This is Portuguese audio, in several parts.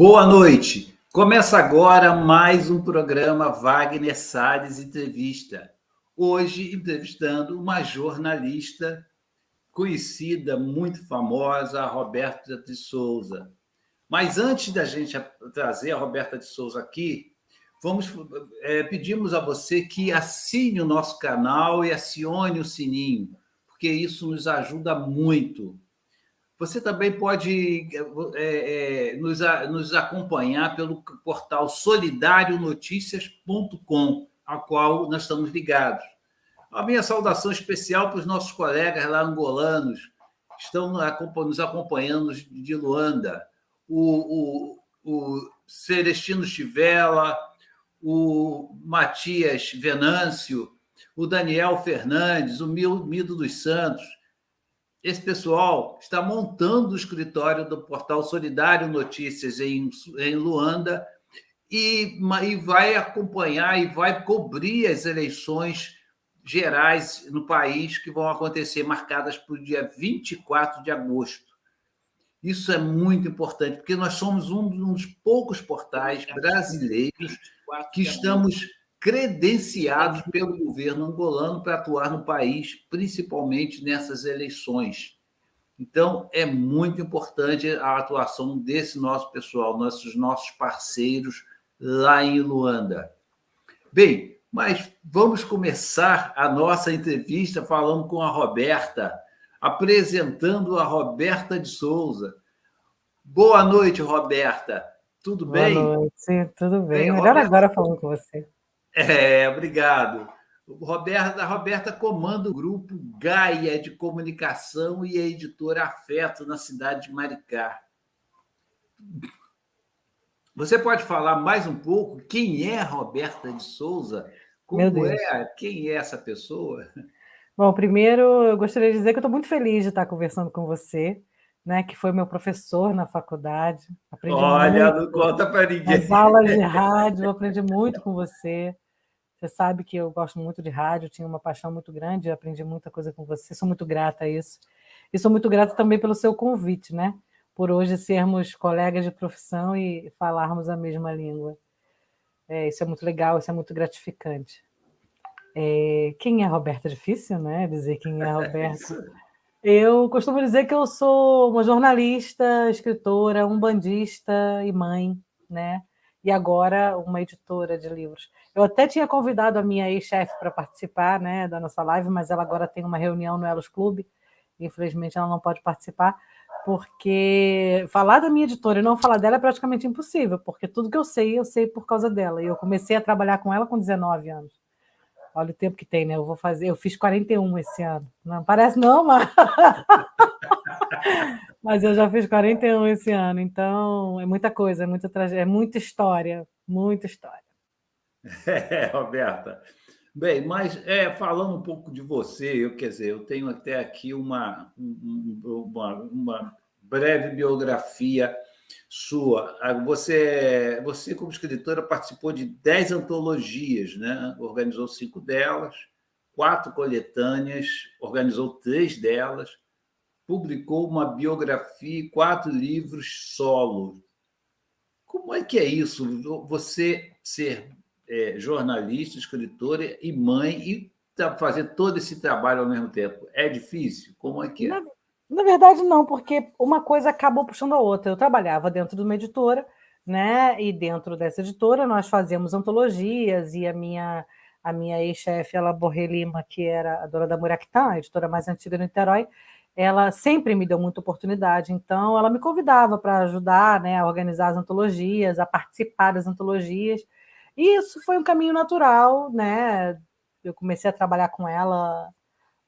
Boa noite. Começa agora mais um programa Wagner Salles Entrevista. Hoje, entrevistando uma jornalista conhecida, muito famosa, a Roberta de Souza. Mas antes da gente trazer a Roberta de Souza aqui, pedimos a você que assine o nosso canal e acione o sininho, porque isso nos ajuda muito. Você também pode nos acompanhar pelo portal solidarionoticias.com, ao qual nós estamos ligados. A minha saudação especial para os nossos colegas lá angolanos, que estão nos acompanhando de Luanda, o Celestino Chivela, o Matias Venâncio, o Daniel Fernandes, o Mido dos Santos. Esse pessoal está montando o escritório do portal Solidário Notícias em Luanda e vai acompanhar e vai cobrir as eleições gerais no país que vão acontecer, marcadas para o dia 24 de agosto. Isso é muito importante, porque nós somos um dos poucos portais brasileiros que estamos credenciados pelo governo angolano para atuar no país, principalmente nessas eleições. Então, é muito importante a atuação desse nosso pessoal, nossos parceiros lá em Luanda. Bem, mas vamos começar a nossa entrevista falando com a Roberta, apresentando a Roberta de Souza. Boa noite, Roberta. Tudo bem? Boa noite, tudo bem. Melhor Roberta... agora falando com você. Obrigado. A Roberta comanda o grupo Gaia de Comunicação e a editora Afeto na cidade de Maricá. Você pode falar mais um pouco quem é a Roberta de Souza? Quem é essa pessoa? Bom, primeiro eu gostaria de dizer que eu estou muito feliz de estar conversando com você, né, que foi meu professor na faculdade. Olha, não conta para ninguém. Nas aulas de rádio, eu aprendi muito com você. Você sabe que eu gosto muito de rádio, tinha uma paixão muito grande, eu aprendi muita coisa com você, sou muito grata a isso. E sou muito grata também pelo seu convite, né? Por hoje sermos colegas de profissão e falarmos a mesma língua. Isso é muito legal, isso é muito gratificante. Quem é a Roberta? É difícil, né? Dizer quem é a Roberta. Eu costumo dizer que eu sou uma jornalista, escritora, umbandista e mãe, né? E agora uma editora de livros. Eu até tinha convidado a minha ex-chefe para participar, né, da nossa live, mas ela agora tem uma reunião no Elos Clube. Infelizmente, ela não pode participar, porque falar da minha editora e não falar dela é praticamente impossível, porque tudo que eu sei por causa dela. E eu comecei a trabalhar com ela com 19 anos. Olha o tempo que tem, né? Eu fiz 41 esse ano. Não parece não, mas eu já fiz 41 esse ano, então é muita coisa, é muita tragédia, é muita história, muita história. Roberta. Bem, mas falando um pouco de você, eu tenho até aqui uma breve biografia sua. Você, como escritora, participou de 10 antologias, né? Organizou 5 delas, 4 coletâneas, organizou 3 delas, publicou uma biografia e 4 livros solo. Como é que é isso? Você ser jornalista, escritora e mãe e fazer todo esse trabalho ao mesmo tempo. É difícil? Como é que é? Na verdade, não, porque uma coisa acabou puxando a outra. Eu trabalhava dentro de uma editora, né? E dentro dessa editora nós fazíamos antologias e a minha ex-chefe, ela Borré Lima, que era a dona da Muraquitã, a editora mais antiga do Niterói, ela sempre me deu muita oportunidade, então ela me convidava para ajudar, né, a organizar as antologias, a participar das antologias, e isso foi um caminho natural, né? Eu comecei a trabalhar com ela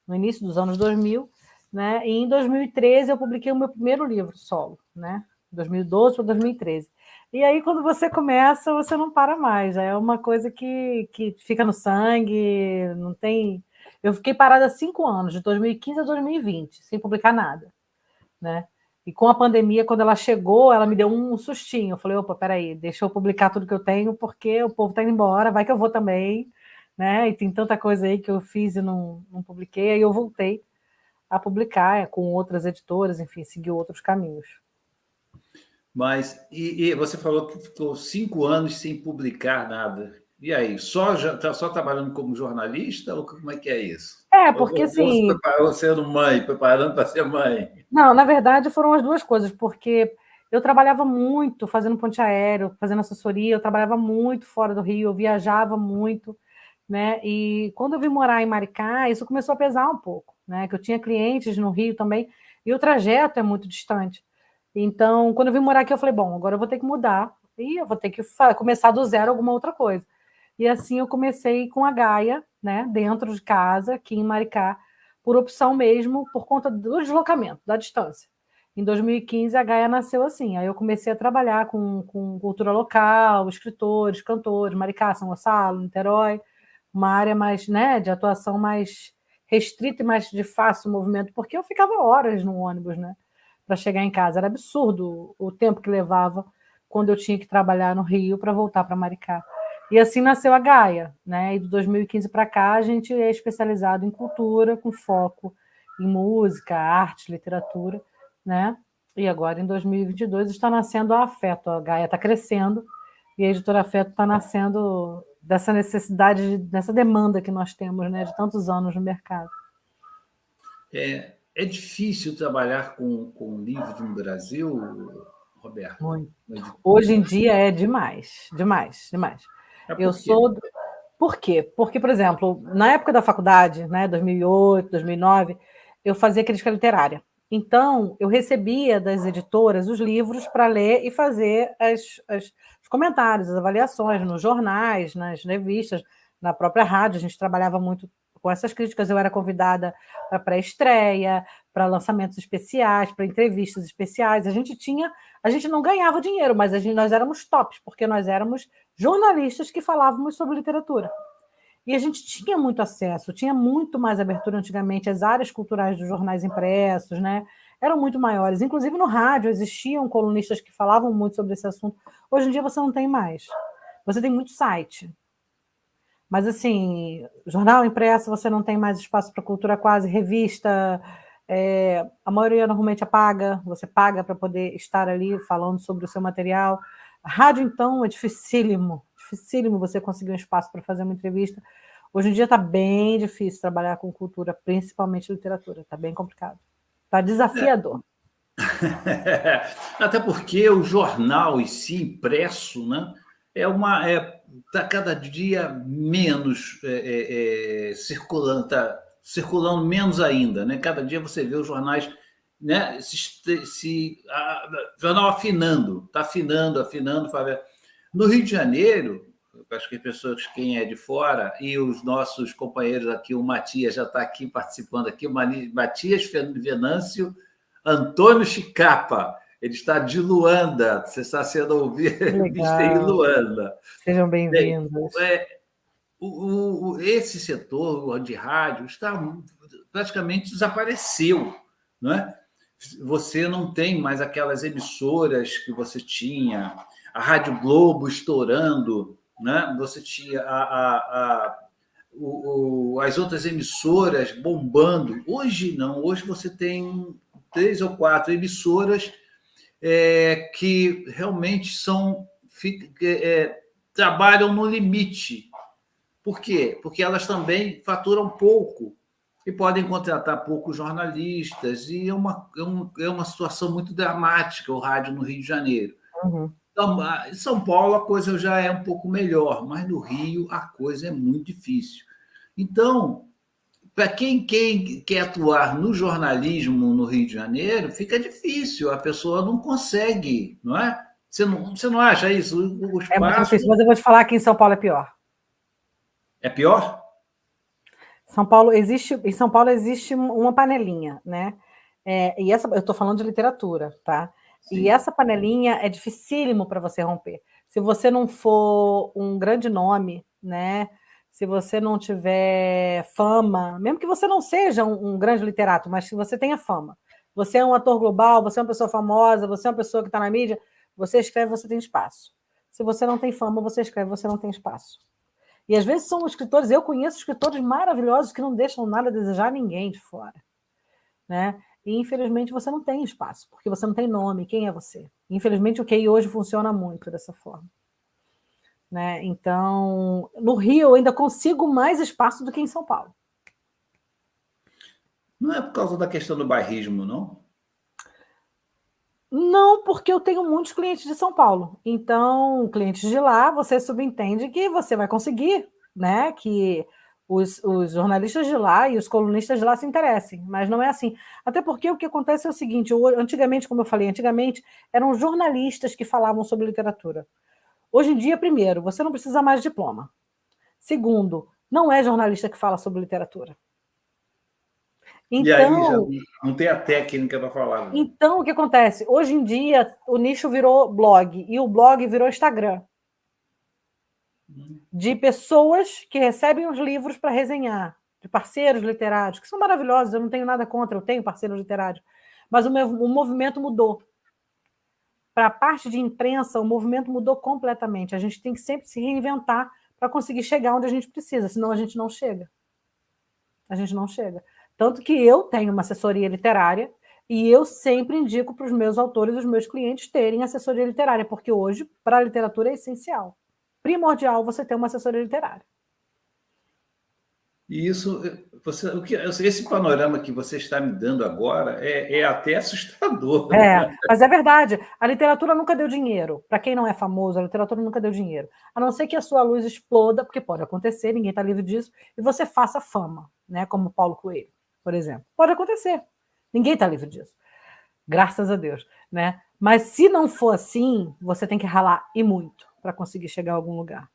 no início dos anos 2000, né? E em 2013 eu publiquei o meu primeiro livro solo, né? 2012 para 2013. E aí, quando você começa, você não para mais. É uma coisa que fica no sangue, não tem... Eu fiquei parada 5 anos, de 2015 a 2020, sem publicar nada, né? E com a pandemia, quando ela chegou, ela me deu um sustinho. Eu falei, opa, peraí, deixa eu publicar tudo que eu tenho, porque o povo está indo embora, vai que eu vou também, né? E tem tanta coisa aí que eu fiz e não publiquei, aí eu voltei a publicar com outras editoras, enfim, seguir outros caminhos. Mas e você falou que ficou 5 anos sem publicar nada. E aí, está só trabalhando como jornalista ou como é que é isso? Porque Ou se assim, preparou sendo mãe, preparando para ser mãe? não, na verdade foram as duas coisas, porque eu trabalhava muito fazendo ponte aéreo, fazendo assessoria, eu trabalhava muito fora do Rio, eu viajava muito, né? E quando eu vim morar em Maricá, isso começou a pesar um pouco, né? Que eu tinha clientes no Rio também, e o trajeto é muito distante. Então, quando eu vim morar aqui, eu falei, bom, agora eu vou ter que mudar e eu vou ter que começar do zero alguma outra coisa. E assim eu comecei com a Gaia, né, dentro de casa, aqui em Maricá, por opção mesmo, por conta do deslocamento, da distância. Em 2015, a Gaia nasceu assim. Aí eu comecei a trabalhar com cultura local, escritores, cantores, Maricá, São Gonçalo, Niterói, uma área mais, né, de atuação mais restrita e mais de fácil movimento, porque eu ficava horas no ônibus, né, para chegar em casa. Era absurdo o tempo que levava quando eu tinha que trabalhar no Rio para voltar para Maricá. E assim nasceu a Gaia, né? E de 2015 para cá a gente é especializado em cultura, com foco em música, arte, literatura, né? E agora, em 2022, está nascendo a Afeto. A Gaia está crescendo e a editora Afeto está nascendo dessa necessidade, dessa demanda que nós temos, né? De tantos anos no mercado. É difícil trabalhar com livro no Brasil, Roberto? Muito. Hoje em dia é demais, demais, demais. Eu Por quê? sou. Por quê? Porque, por exemplo, na época da faculdade, né, 2008, 2009, eu fazia crítica literária. Então, eu recebia das editoras os livros para ler e fazer os comentários, as avaliações nos jornais, nas revistas, na própria rádio. A gente trabalhava muito com essas críticas. Eu era convidada para pré-estreia, para lançamentos especiais, para entrevistas especiais. A gente não ganhava dinheiro, mas nós éramos tops, porque nós éramos jornalistas que falávamos sobre literatura. E a gente tinha muito acesso, tinha muito mais abertura antigamente, as áreas culturais dos jornais impressos, né? Eram muito maiores. Inclusive no rádio existiam colunistas que falavam muito sobre esse assunto. Hoje em dia você não tem mais. Você tem muito site. Mas, assim, jornal impresso você não tem mais espaço para cultura quase, revista, a maioria normalmente apaga, você paga para poder estar ali falando sobre o seu material. A rádio, então, é dificílimo você conseguir um espaço para fazer uma entrevista. Hoje em dia está bem difícil trabalhar com cultura, principalmente literatura, está bem complicado. Está desafiador. Até porque o jornal em si, impresso, né, está cada dia menos circulando, está circulando menos ainda. Né? Cada dia você vê os jornais, né, jornal afinando, está afinando. No Rio de Janeiro, acho que as pessoas, quem é de fora, e os nossos companheiros aqui, o Matias já está aqui participando aqui, o Matias Venâncio Antônio Chicapa, ele está de Luanda, você está sendo ouvido em Luanda. Sejam bem-vindos. Esse setor de rádio praticamente desapareceu, não é? Você não tem mais aquelas emissoras que você tinha, a Rádio Globo estourando, né? Você tinha as outras emissoras bombando. Hoje não, hoje você tem 3 ou 4 emissoras que realmente trabalham no limite. Por quê? Porque elas também faturam pouco e podem contratar poucos jornalistas, e é uma situação muito dramática o rádio no Rio de Janeiro. Uhum. Então, em São Paulo a coisa já é um pouco melhor, mas no Rio a coisa é muito difícil. Então, para quem quer atuar no jornalismo no Rio de Janeiro, fica difícil, a pessoa não consegue, não é? Você não acha isso? O espaço... É muito difícil, mas eu vou te falar que em São Paulo é pior. É pior? Em São Paulo existe uma panelinha, né? E essa, eu estou falando de literatura, tá? Sim. E essa panelinha é dificílimo para você romper. Se você não for um grande nome, né? Se você não tiver fama, mesmo que você não seja um grande literato, mas se você tenha fama, você é um ator global, você é uma pessoa famosa, você é uma pessoa que está na mídia, você escreve, você tem espaço. Se você não tem fama, você escreve, você não tem espaço. E às vezes são escritores, eu conheço escritores maravilhosos que não deixam nada a desejar ninguém de fora, né? E, infelizmente, você não tem espaço, porque você não tem nome. Quem é você? Infelizmente, o QI hoje funciona muito dessa forma. Né? Então, no Rio, eu ainda consigo mais espaço do que em São Paulo. Não é por causa da questão do bairrismo, não? Não, porque eu tenho muitos clientes de São Paulo. Então, clientes de lá, você subentende que você vai conseguir, né? Que os jornalistas de lá e os colunistas de lá se interessem, mas não é assim. Até porque o que acontece é o seguinte: antigamente, como eu falei, antigamente eram jornalistas que falavam sobre literatura. Hoje em dia, primeiro, você não precisa mais de diploma. Segundo, não é jornalista que fala sobre literatura. E aí já Então, não tem a técnica para falar. Né? então, o que acontece? Hoje em dia, o nicho virou blog, e o blog virou Instagram. De pessoas que recebem os livros para resenhar, de parceiros literários, que são maravilhosos, eu não tenho nada contra, eu tenho parceiros literários. Mas o movimento mudou. Para a parte de imprensa, o movimento mudou completamente. A gente tem que sempre se reinventar para conseguir chegar onde a gente precisa, senão a gente não chega. A gente não chega. Tanto que eu tenho uma assessoria literária e eu sempre indico para os meus autores e os meus clientes terem assessoria literária, porque hoje, para a literatura, é essencial. Primordial você ter uma assessoria literária. E isso, esse panorama que você está me dando agora é até assustador. É, mas é verdade. A literatura nunca deu dinheiro. Para quem não é famoso, a literatura nunca deu dinheiro. A não ser que a sua luz exploda, porque pode acontecer, ninguém está livre disso, e você faça fama, né? Como Paulo Coelho, por exemplo. Pode acontecer. Ninguém está livre disso. Graças a Deus, né? Mas se não for assim, você tem que ralar e muito para conseguir chegar a algum lugar.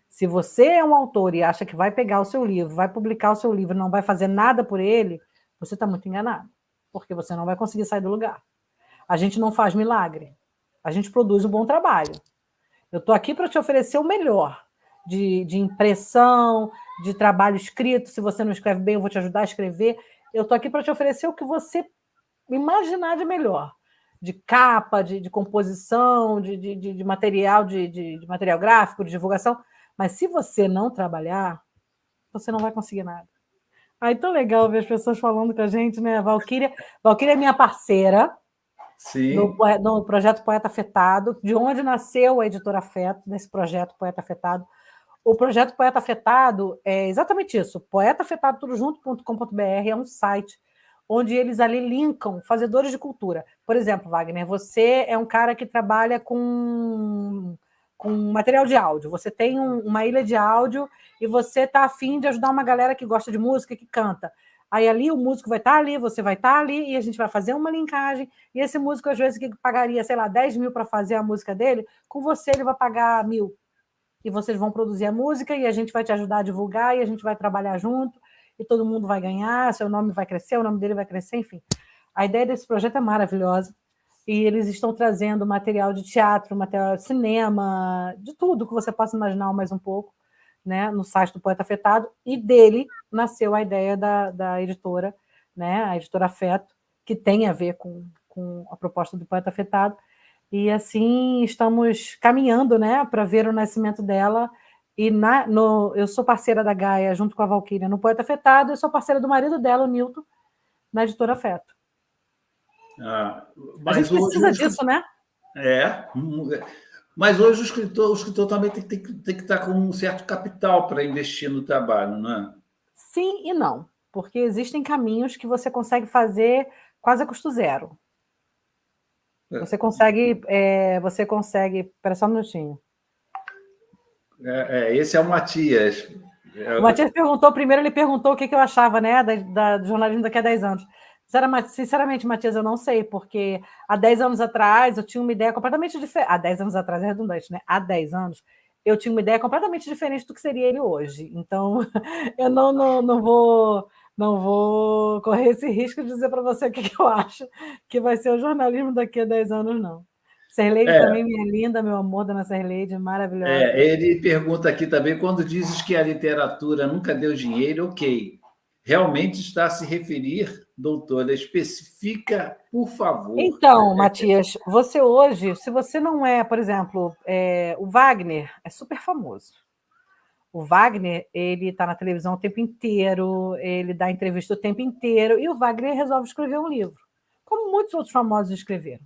Se você é um autor e acha que vai pegar o seu livro, vai publicar o seu livro, não vai fazer nada por ele, você está muito enganado, porque você não vai conseguir sair do lugar. A gente não faz milagre, a gente produz um bom trabalho. Eu estou aqui para te oferecer o melhor de impressão, de trabalho escrito. Se você não escreve bem, eu vou te ajudar a escrever. Eu estou aqui para te oferecer o que você imaginar de melhor, de capa, de composição, de material, de material gráfico, de divulgação. Mas se você não trabalhar, você não vai conseguir nada. Aí tão legal ver as pessoas falando com a gente, né? Valquíria é minha parceira. Sim. No projeto Poeta Afetado, de onde nasceu a editora Afeto, nesse projeto Poeta Afetado. O projeto Poeta Afetado é exatamente isso, poetaafetadotudojunto.com.br é um site onde eles ali linkam fazedores de cultura. Por exemplo, Wagner, você é um cara que trabalha com material de áudio, você tem uma ilha de áudio e você está afim de ajudar uma galera que gosta de música, que canta. Aí ali o músico vai estar ali, você vai estar ali, e a gente vai fazer uma linkagem, e esse músico, às vezes, que pagaria, sei lá, 10 mil para fazer a música dele, com você ele vai pagar 1.000. E vocês vão produzir a música, e a gente vai te ajudar a divulgar, e a gente vai trabalhar junto, e todo mundo vai ganhar, seu nome vai crescer, o nome dele vai crescer, enfim. A ideia desse projeto é maravilhosa, e eles estão trazendo material de teatro, material de cinema, de tudo que você possa imaginar mais um pouco, né, no site do Poeta Afetado, e dele nasceu a ideia da editora, né, a editora Afeto, que tem a ver com a proposta do Poeta Afetado, e assim estamos caminhando, né, para ver o nascimento dela, e eu sou parceira da Gaia, junto com a Valquíria, no Poeta Afetado, eu sou parceira do marido dela, o Nilton, na editora Afeto. Mas a gente precisa disso, né? Mas hoje o escritor também tem que estar com um certo capital para investir no trabalho, não é? Sim e não, porque existem caminhos que você consegue fazer quase a custo zero. Você consegue. Espera só um minutinho. Esse é o Matias. O Matias perguntou, primeiro ele perguntou o que eu achava, né, do jornalismo daqui a 10 anos. Sinceramente, Matias, eu não sei, porque há 10 anos atrás eu tinha uma ideia completamente diferente. Há 10 anos atrás é redundante, né? Há 10 anos eu tinha uma ideia completamente diferente do que seria ele hoje. Então, eu não vou correr esse risco de dizer para você o que eu acho que vai ser o jornalismo daqui a 10 anos, não. Serleide também, minha linda, meu amor, dona Serleide, maravilhosa. Ele pergunta aqui também, quando dizes que a literatura nunca deu dinheiro, ok. Realmente está a se referir, doutora, especifica, por favor. Então, Matias, você hoje, se você não é, por exemplo, o Wagner é super famoso. O Wagner, ele está na televisão o tempo inteiro, ele dá entrevista o tempo inteiro, e o Wagner resolve escrever um livro, como muitos outros famosos escreveram.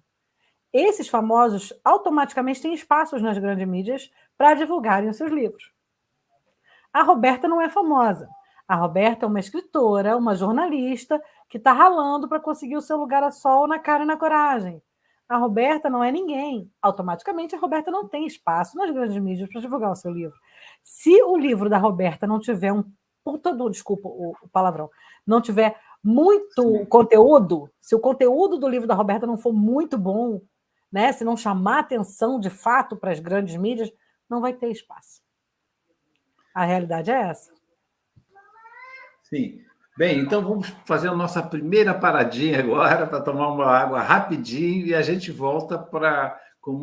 Esses famosos automaticamente têm espaços nas grandes mídias para divulgarem os seus livros. A Roberta não é famosa. A Roberta é uma escritora, uma jornalista que está ralando para conseguir o seu lugar a sol na cara e na coragem. A Roberta não é ninguém. Automaticamente, a Roberta não tem espaço nas grandes mídias para divulgar o seu livro. Se o livro da Roberta não tiver um puta do, desculpa o palavrão, não tiver muito conteúdo, se o conteúdo do livro da Roberta não for muito bom, né, se não chamar atenção de fato para as grandes mídias, não vai ter espaço. A realidade é essa. Sim. Bem, então vamos fazer a nossa primeira paradinha agora para tomar uma água rapidinho e a gente volta para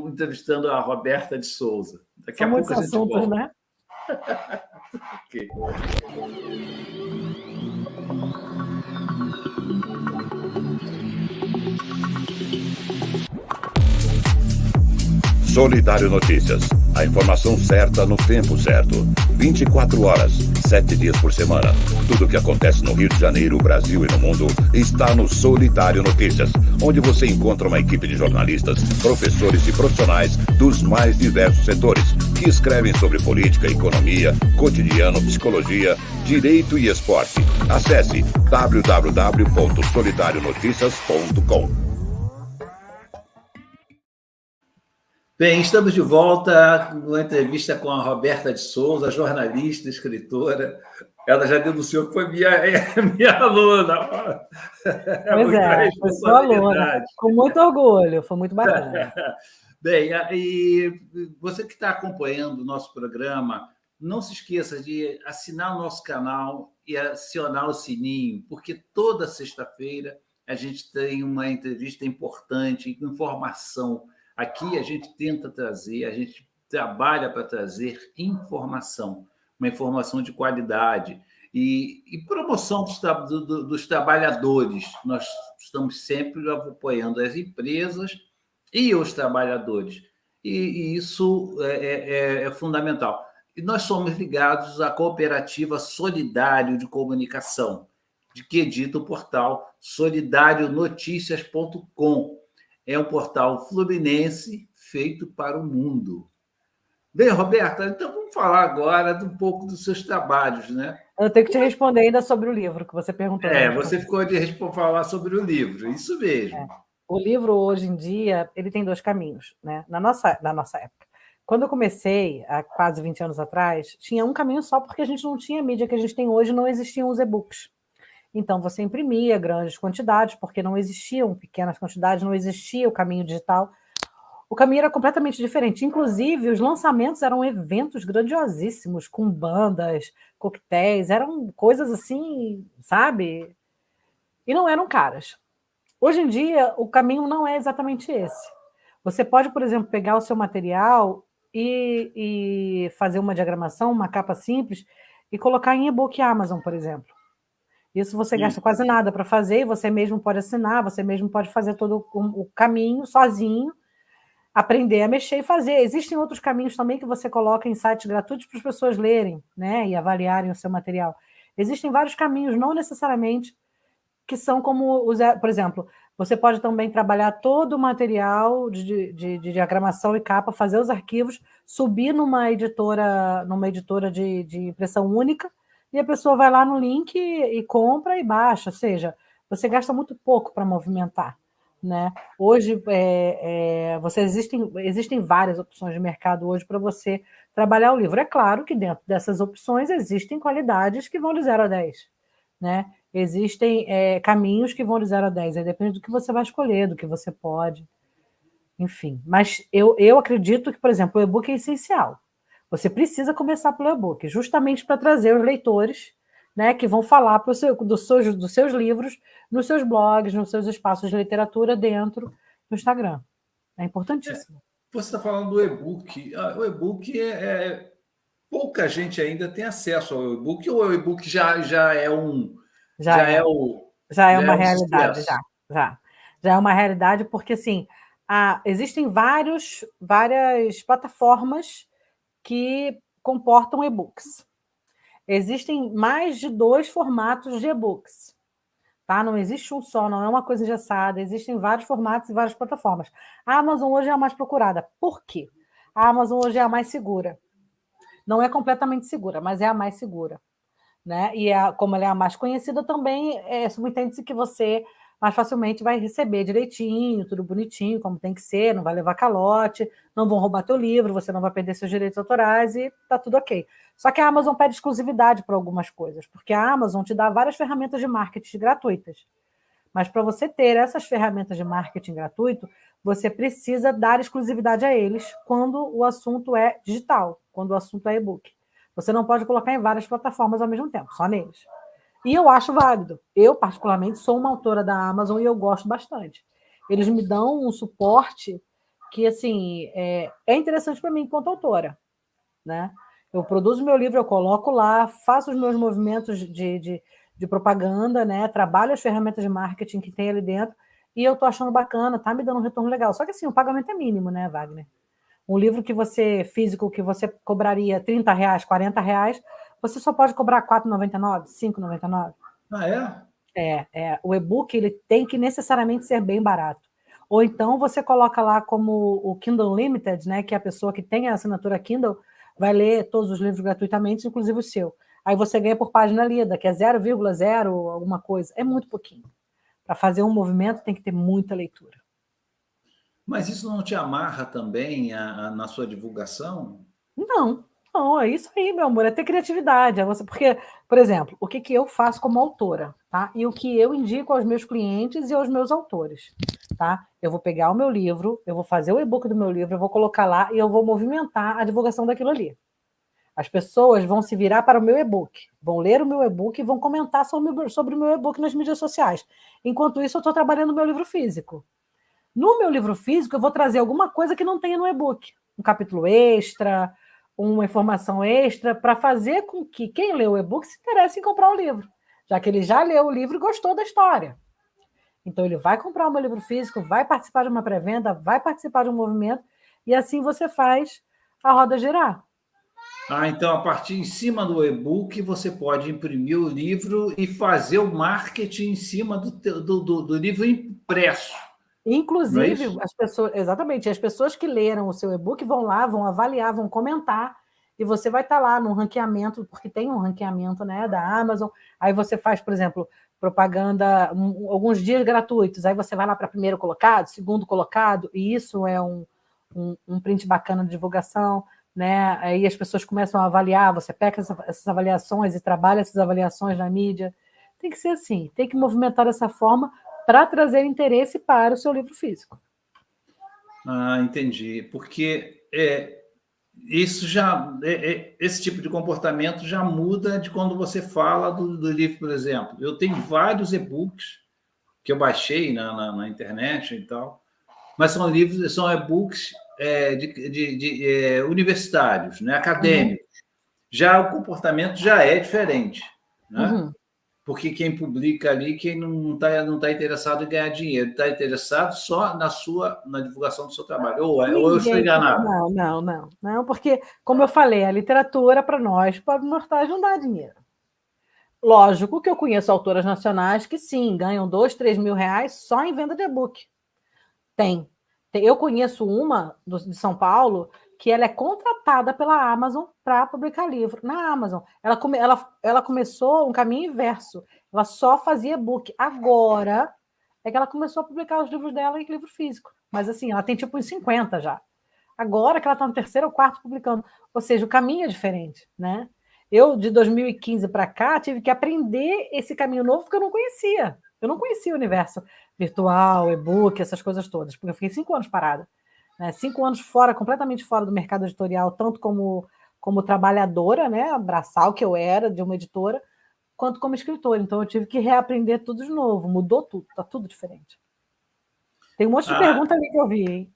entrevistando a Roberta de Souza. Daqui a pouco a gente volta. Né? Okay. Solidário Notícias. A informação certa no tempo certo. 24 horas, 7 dias por semana. Tudo o que acontece no Rio de Janeiro, Brasil e no mundo está no Solidário Notícias, onde você encontra uma equipe de jornalistas, professores e profissionais dos mais diversos setores, que escrevem sobre política, economia, cotidiano, psicologia, direito e esporte. Acesse www.solidarionoticias.com. Bem, estamos de volta com uma entrevista com a Roberta de Souza, jornalista, escritora. Ela já denunciou que foi minha aluna. Pois é, foi sua aluna. Com muito orgulho, foi muito bacana. Bem, e você que está acompanhando o nosso programa, não se esqueça de assinar o nosso canal e acionar o sininho, porque toda sexta-feira a gente tem uma entrevista importante, informação. Aqui a gente tenta trazer, a gente trabalha para trazer informação, uma informação de qualidade e promoção dos trabalhadores. Nós estamos sempre apoiando as empresas e os trabalhadores, e isso é fundamental. E nós somos ligados à Cooperativa Solidário de Comunicação, de que edita o portal solidarionoticias.com. É um portal fluminense feito para o mundo. Bem, Roberta, então vamos falar agora um pouco dos seus trabalhos, né? Eu tenho que te responder ainda sobre o livro que você perguntou. Você ficou de falar sobre o livro, isso mesmo. O livro, hoje em dia, ele tem 2 caminhos, né? Na nossa época. Quando eu comecei, há quase 20 anos atrás, tinha um caminho só, porque a gente não tinha a mídia que a gente tem hoje, não existiam os e-books. Então, você imprimia grandes quantidades, porque não existiam pequenas quantidades, não existia o caminho digital. O caminho era completamente diferente. Inclusive, os lançamentos eram eventos grandiosíssimos, com bandas, coquetéis, eram coisas assim, sabe? E não eram caras. Hoje em dia, o caminho não é exatamente esse. Você pode, por exemplo, pegar o seu material e fazer uma diagramação, uma capa simples, e colocar em e-book Amazon, por exemplo. Isso você gasta quase nada para fazer, e você mesmo pode assinar, você mesmo pode fazer todo o caminho sozinho, aprender a mexer e fazer. Existem outros caminhos também que você coloca em sites gratuitos para as pessoas lerem, né, e avaliarem o seu material. Existem vários caminhos, não necessariamente que são como, por exemplo, você pode também trabalhar todo o material de diagramação e capa, fazer os arquivos, subir numa editora de impressão única, e a pessoa vai lá no link e compra e baixa, ou seja, você gasta muito pouco para movimentar, né? Hoje, existem várias opções de mercado hoje para você trabalhar o livro. É claro que dentro dessas opções existem qualidades que vão de 0 a 10, né? Existem caminhos que vão de 0 a 10, aí depende do que você vai escolher, do que você pode, enfim. Mas eu acredito que, por exemplo, o e-book é essencial. Você precisa começar pelo e-book, justamente para trazer os leitores, né, que vão falar dos seus livros, nos seus blogs, nos seus espaços de literatura dentro do Instagram. É importantíssimo. Você está falando do e-book. O e-book pouca gente ainda tem acesso ao e-book, ou o e-book já é um... Já é uma realidade, já é uma realidade, porque assim, existem várias plataformas que comportam e-books, existem mais de 2 formatos de e-books. Tá? Não existe um só, não é uma coisa engessada, existem vários formatos e várias plataformas. A Amazon hoje é a mais procurada. Por quê? A Amazon hoje é a mais segura. Não é completamente segura, mas é a mais segura. Né? E como ela é a mais conhecida também, subentende-se que você mais facilmente vai receber direitinho, tudo bonitinho, como tem que ser, não vai levar calote, não vão roubar teu livro, você não vai perder seus direitos autorais e tá tudo ok. Só que a Amazon pede exclusividade para algumas coisas, porque a Amazon te dá várias ferramentas de marketing gratuitas. Mas para você ter essas ferramentas de marketing gratuito, você precisa dar exclusividade a eles quando o assunto é digital, quando o assunto é e-book. Você não pode colocar em várias plataformas ao mesmo tempo, só neles. E eu acho válido. Eu, particularmente, sou uma autora da Amazon e eu gosto bastante. Eles me dão um suporte que, assim, é interessante para mim enquanto autora. Né? Eu produzo meu livro, eu coloco lá, faço os meus movimentos de propaganda, né? Trabalho as ferramentas de marketing que tem ali dentro e eu estou achando bacana, tá me dando um retorno legal. Só que, assim, o pagamento é mínimo, né, Wagner? Um livro físico que você cobraria R$30, R$40, você só pode cobrar R$4,99, R$5,99. Ah, é? O e-book ele tem que necessariamente ser bem barato. Ou então você coloca lá como o Kindle Unlimited, né, que é a pessoa que tem a assinatura Kindle vai ler todos os livros gratuitamente, inclusive o seu. Aí você ganha por página lida, que é 0,0 alguma coisa. É muito pouquinho. Para fazer um movimento tem que ter muita leitura. Mas isso não te amarra também na sua divulgação? Não, é isso aí, meu amor, é ter criatividade. Porque, por exemplo, o que eu faço como autora, tá? E o que eu indico aos meus clientes e aos meus autores, tá? Eu vou pegar o meu livro, eu vou fazer o e-book do meu livro, eu vou colocar lá e eu vou movimentar a divulgação daquilo ali. As pessoas vão se virar para o meu e-book, vão ler o meu e-book e vão comentar sobre o meu e-book nas mídias sociais. Enquanto isso, eu estou trabalhando no meu livro físico. No meu livro físico, eu vou trazer alguma coisa que não tenha no e-book. Um capítulo extra, uma informação extra, para fazer com que quem lê o e-book se interesse em comprar o livro, já que ele já leu o livro e gostou da história. Então, ele vai comprar o meu livro físico, vai participar de uma pré-venda, vai participar de um movimento, e assim você faz a roda girar. Então, a partir em cima do e-book, você pode imprimir o livro e fazer o marketing em cima do livro impresso. Inclusive, as pessoas, exatamente, as pessoas que leram o seu e-book vão lá, vão avaliar, vão comentar, e você vai estar lá no ranqueamento, porque tem um ranqueamento, né, da Amazon. Aí você faz, por exemplo, propaganda, alguns dias gratuitos, aí você vai lá para primeiro colocado, segundo colocado, e isso é um print bacana de divulgação, né? Aí as pessoas começam a avaliar, você pega essas avaliações e trabalha essas avaliações na mídia. Tem que ser assim, tem que movimentar dessa forma para trazer interesse para o seu livro físico. Entendi. Porque isso esse tipo de comportamento já muda de quando você fala do livro, por exemplo. Eu tenho vários e-books que eu baixei na internet e tal, mas são e-books universitários, né, acadêmicos. Já o comportamento já é diferente, né? Porque quem publica ali, quem não tá interessado em ganhar dinheiro, está interessado só na divulgação do seu trabalho. Ou eu estou enganado? Não, porque, como eu falei, a literatura, para nós, para mortais, não dá dinheiro. Lógico que eu conheço autoras nacionais que, sim, ganham 2, 3 mil reais só em venda de e-book. Tem. Eu conheço uma de São Paulo que ela é contratada pela Amazon para publicar livro na Amazon. Ela começou um caminho inverso. Ela só fazia e-book. Agora é que ela começou a publicar os livros dela em livro físico. Mas, assim, ela tem tipo uns 50 já. Agora que ela está no 3º ou 4º publicando. Ou seja, o caminho é diferente, né? Eu, de 2015 para cá, tive que aprender esse caminho novo porque eu não conhecia. Eu não conhecia o universo virtual, e-book, essas coisas todas, porque eu fiquei 5 anos parada. Né? 5 anos fora, completamente fora do mercado editorial, tanto como trabalhadora, né, braçal que eu era, de uma editora, quanto como escritora. Então, eu tive que reaprender tudo de novo. Mudou tudo, está tudo diferente. Tem um monte de pergunta ali que eu vi, hein?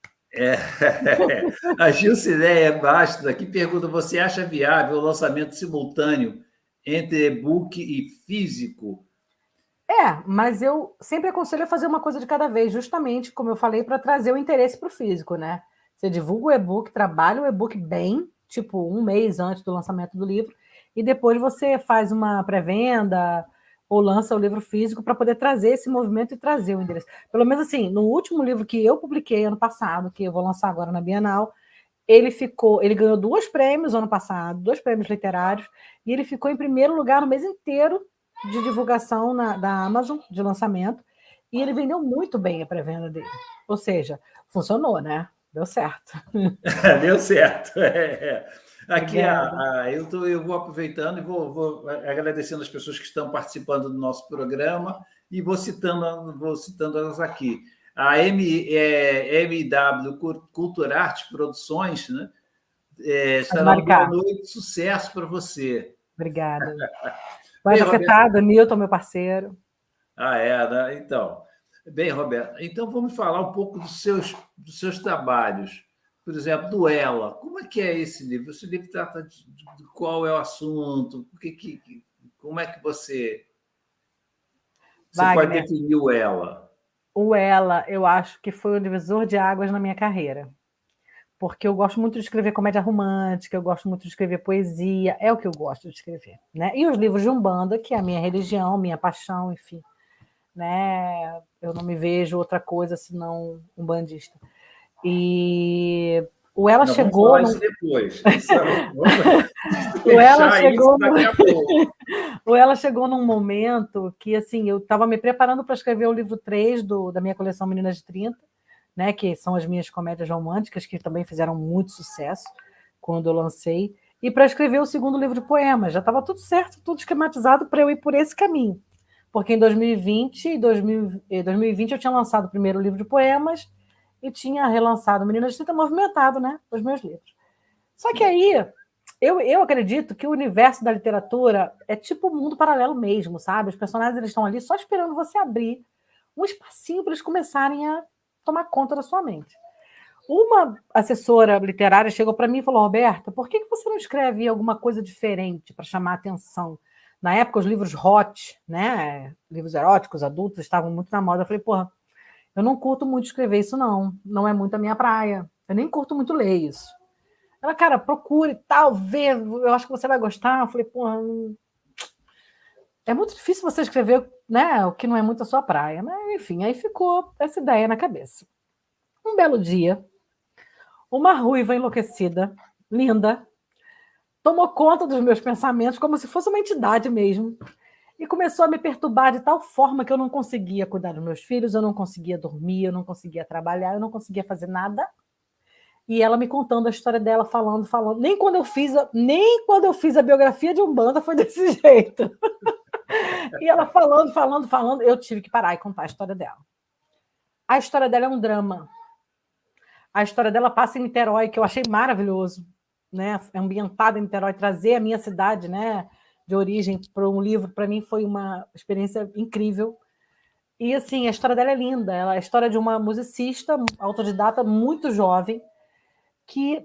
A Gilcileia Bastos aqui pergunta: você acha viável o lançamento simultâneo entre e-book e físico? Mas eu sempre aconselho a fazer uma coisa de cada vez, justamente, como eu falei, para trazer o interesse para o físico, né? Você divulga o e-book, trabalha o e-book bem, tipo 1 mês antes do lançamento do livro, e depois você faz uma pré-venda ou lança o livro físico para poder trazer esse movimento e trazer o endereço. Pelo menos assim, no último livro que eu publiquei ano passado, que eu vou lançar agora na Bienal, ele ganhou 2 prêmios ano passado, 2 prêmios literários, e ele ficou em primeiro lugar no mês inteiro de divulgação da Amazon, de lançamento, e ele vendeu muito bem a pré-venda dele. Ou seja, funcionou, né? Deu certo. Deu certo. Aqui, Obrigada. eu vou aproveitando e vou agradecendo as pessoas que estão participando do nosso programa e vou citando elas aqui. A MW Culturarte Produções, né? Está dando boa noite, sucesso para você. Obrigada. Mais afetado, Nilton, meu parceiro. Né? Então. Bem, Roberto, então vamos falar um pouco dos seus trabalhos. Por exemplo, do Ela. Como é que é esse livro? Esse livro trata de qual é o assunto? Como é que você pode definir o Ela? O Ela, eu acho que foi um divisor de águas na minha carreira. Porque eu gosto muito de escrever comédia romântica, eu gosto muito de escrever poesia, é o que eu gosto de escrever, né? E os livros de Umbanda, que é a minha religião, minha paixão, enfim, né? Eu não me vejo outra coisa senão umbandista. E o Ela chegou... Vamos falar isso depois. O Ela chegou num momento que, assim, eu estava me preparando para escrever o livro 3 da minha coleção Meninas de 30, né, que são as minhas comédias românticas, que também fizeram muito sucesso quando eu lancei, e para escrever o segundo livro de poemas. Já estava tudo certo, tudo esquematizado para eu ir por esse caminho. Porque em 2020 eu tinha lançado o primeiro livro de poemas e tinha relançado Meninas de 30, movimentado, né, os meus livros. Só que aí, eu acredito que o universo da literatura é tipo um mundo paralelo mesmo, sabe? Os personagens eles estão ali só esperando você abrir um espacinho para eles começarem a tomar conta da sua mente. Uma assessora literária chegou para mim e falou: Roberta, por que você não escreve alguma coisa diferente para chamar a atenção? Na época, os livros hot, né, livros eróticos, adultos, estavam muito na moda. Eu falei, porra, eu não curto muito escrever isso, não é muito a minha praia. Eu nem curto muito ler isso. Ela, cara, procure, tal, vê, eu acho que você vai gostar. Eu falei, porra, é muito difícil você escrever, né, o que não é muito a sua praia. Mas, enfim, aí ficou essa ideia na cabeça. Um belo dia, uma ruiva enlouquecida, linda, tomou conta dos meus pensamentos como se fosse uma entidade mesmo e começou a me perturbar de tal forma que eu não conseguia cuidar dos meus filhos, eu não conseguia dormir, eu não conseguia trabalhar, eu não conseguia fazer nada. E ela me contando a história dela, falando. Nem quando eu fiz a biografia de Umbanda foi desse jeito. E ela falando, eu tive que parar e contar a história dela. A história dela é um drama. A história dela passa em Niterói, que eu achei maravilhoso, né? Ambientada em Niterói, trazer a minha cidade, né, de origem para um livro, para mim foi uma experiência incrível. E assim, a história dela é linda. Ela é a história de uma musicista autodidata muito jovem que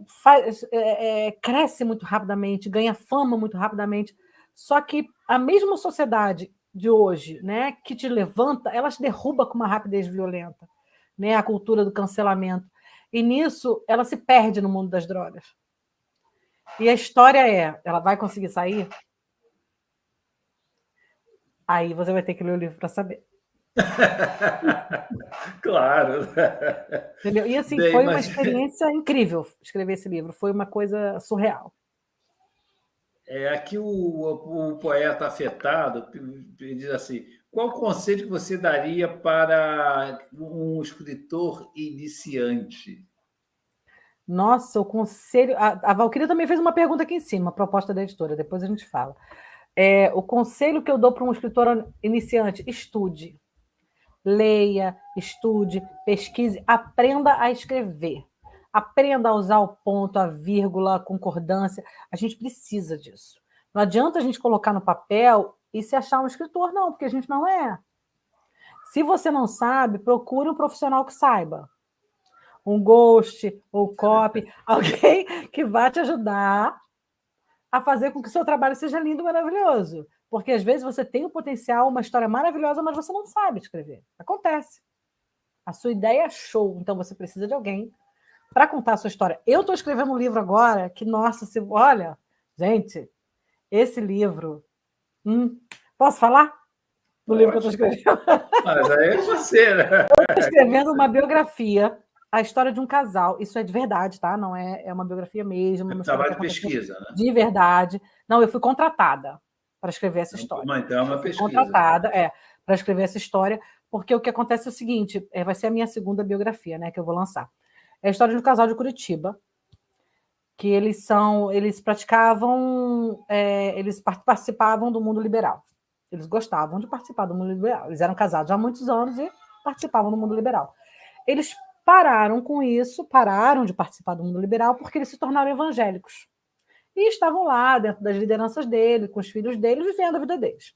cresce muito rapidamente, ganha fama muito rapidamente. Só que a mesma sociedade de hoje, né, que te levanta, ela te derruba com uma rapidez violenta, né? A cultura do cancelamento. E nisso, ela se perde no mundo das drogas. E a história ela vai conseguir sair? Aí você vai ter que ler o livro para saber. Claro. Entendeu? E assim, foi uma experiência incrível escrever esse livro, foi uma coisa surreal. Aqui o poeta afetado diz assim: qual conselho que você daria para um escritor iniciante? Nossa, o conselho... A Valquíria também fez uma pergunta aqui em cima, a proposta da editora, depois a gente fala. O conselho que eu dou para um escritor iniciante: estude. Leia, estude, pesquise, aprenda a escrever. Aprenda a usar o ponto, a vírgula, a concordância. A gente precisa disso. Não adianta a gente colocar no papel e se achar um escritor, não, porque a gente não é. Se você não sabe, procure um profissional que saiba. Um ghost ou copy, alguém que vai te ajudar a fazer com que o seu trabalho seja lindo e maravilhoso. Porque, às vezes, você tem um potencial, uma história maravilhosa, mas você não sabe escrever. Acontece. A sua ideia é show, então você precisa de alguém para contar a sua história. Eu estou escrevendo um livro agora que, nossa, olha, gente, Esse livro... Posso falar? Do livro que eu estou escrevendo? Mas aí é você, né? Eu estou escrevendo uma biografia, a história de um casal. Isso é de verdade, tá? Não é uma biografia mesmo. É trabalho de pesquisa, né? De verdade. Não, eu fui contratada para escrever essa história. Mas então é uma pesquisa. Contratada, para escrever essa história, porque o que acontece é o seguinte, vai ser a minha segunda biografia, né, que eu vou lançar. É a história de um casal de Curitiba, que eles participavam do mundo liberal. Eles gostavam de participar do mundo liberal. Eles eram casados há muitos anos e participavam do mundo liberal. Eles pararam com isso, pararam de participar do mundo liberal porque eles se tornaram evangélicos. E estavam lá, dentro das lideranças dele, com os filhos deles, vivendo a vida deles.